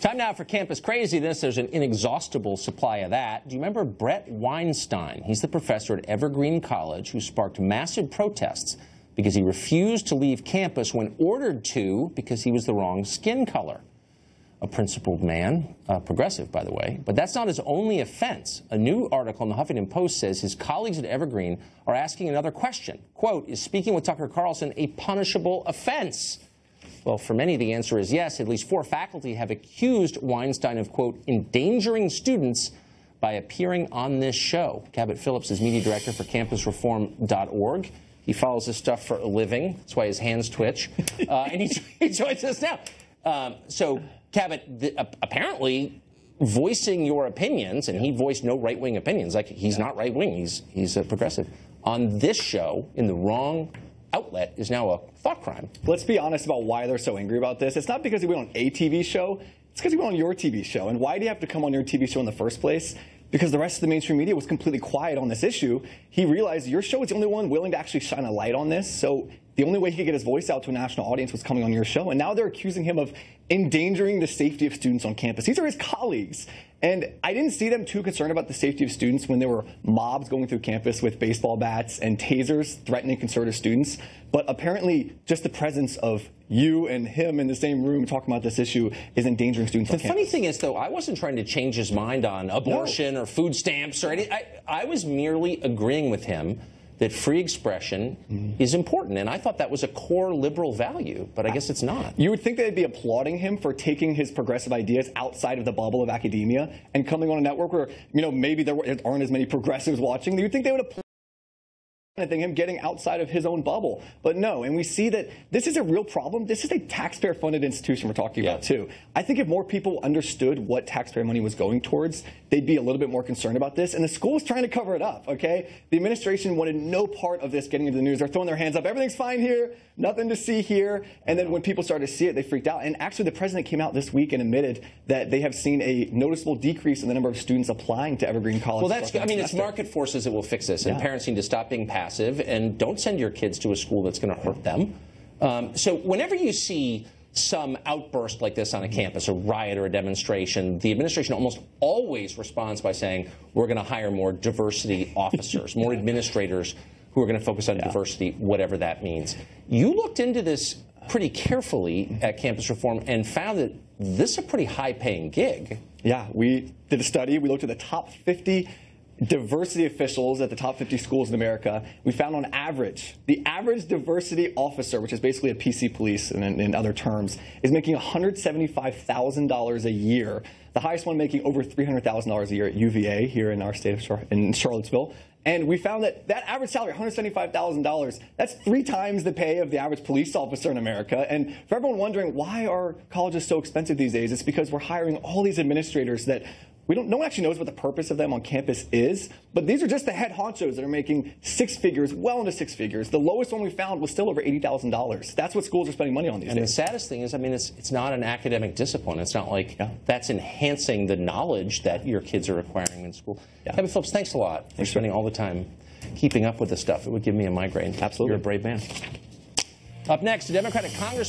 Time now for Campus Craziness. There's an inexhaustible supply of that. Do you remember Brett Weinstein? He's the professor at Evergreen College who sparked massive protests because he refused to leave campus when ordered to because he was the wrong skin color. A principled man, progressive, by the way. But that's not his only offense. A new article in the Huffington Post says his colleagues at Evergreen are asking another question. Quote, is speaking with Tucker Carlson a punishable offense? Well, for many, the answer is yes. At least 4 faculty have accused Weinstein of, quote, endangering students by appearing on this show. Cabot Phillips is media director for campusreform.org. He follows this stuff for a living. That's why his hands twitch. And he joins us now. So, Cabot, apparently voicing your opinions, and he voiced no right-wing opinions. Like, he's not right-wing. He's a progressive. On this show, in the wrong outlet, is now a thought crime. Let's be honest about why they're so angry about this. It's not because he went on a TV show. It's because he went on your TV show. And why do you have to come on your TV show in the first place? Because the rest of the mainstream media was completely quiet on this issue. He realized your show is the only one willing to actually shine a light on this. So the only way he could get his voice out to a national audience was coming on your show. And now they're accusing him of endangering the safety of students on campus. These are his colleagues. And I didn't see them too concerned about the safety of students when there were mobs going through campus with baseball bats and tasers threatening conservative students. But apparently just the presence of you and him in the same room talking about this issue is endangering students on campus. The funny thing is, though, I wasn't trying to change his mind on abortion or food stamps or anything. I was merely agreeing with him that free expression is important. And I thought that was a core liberal value, but I guess it's not. You would think they'd be applauding him for taking his progressive ideas outside of the bubble of academia and coming on a network where, you know, maybe there aren't as many progressives watching. You'd think they would applaud him getting outside of his own bubble. But no, and we see that this is a real problem. This is a taxpayer-funded institution we're talking about, too. I think if more people understood what taxpayer money was going towards, they'd be a little bit more concerned about this. And the school is trying to cover it up, okay? The administration wanted no part of this getting into the news. They're throwing their hands up. Everything's fine here. Nothing to see here. And then when people started to see it, they freaked out. And actually, the president came out this week and admitted that they have seen a noticeable decrease in the number of students applying to Evergreen College. Well, that's good. I mean, it's market forces that will fix this, and parents need to stop being passive and don't send your kids to a school that's going to hurt them. So whenever you see some outburst like this on a campus, a riot or a demonstration, the administration almost always responds by saying, we're going to hire more diversity officers, more administrators who are going to focus on diversity, whatever that means. You looked into this pretty carefully at Campus Reform and found that this is a pretty high-paying gig. Yeah, we did a study. We looked at the top 50 diversity officials at the top 50 schools in America. We found on average, the average diversity officer, which is basically a PC police in other terms, is making $175,000 a year. The highest one making over $300,000 a year at UVA here in our state of in Charlottesville. And we found that that average salary, $175,000, that's 3 times the pay of the average police officer in America. And for everyone wondering why are colleges so expensive these days, it's because we're hiring all these administrators that no one actually knows what the purpose of them on campus is, but these are just the head honchos that are making 6 figures, well into 6 figures. The lowest one we found was still over $80,000. That's what schools are spending money on these days. And the saddest thing is, I mean, it's not an academic discipline. It's not like that's enhancing the knowledge that your kids are acquiring in school. Cabot Phillips, thanks a lot for spending all the time keeping up with this stuff. It would give me a migraine. Absolutely. You're a brave man. Up next, a Democratic Congressman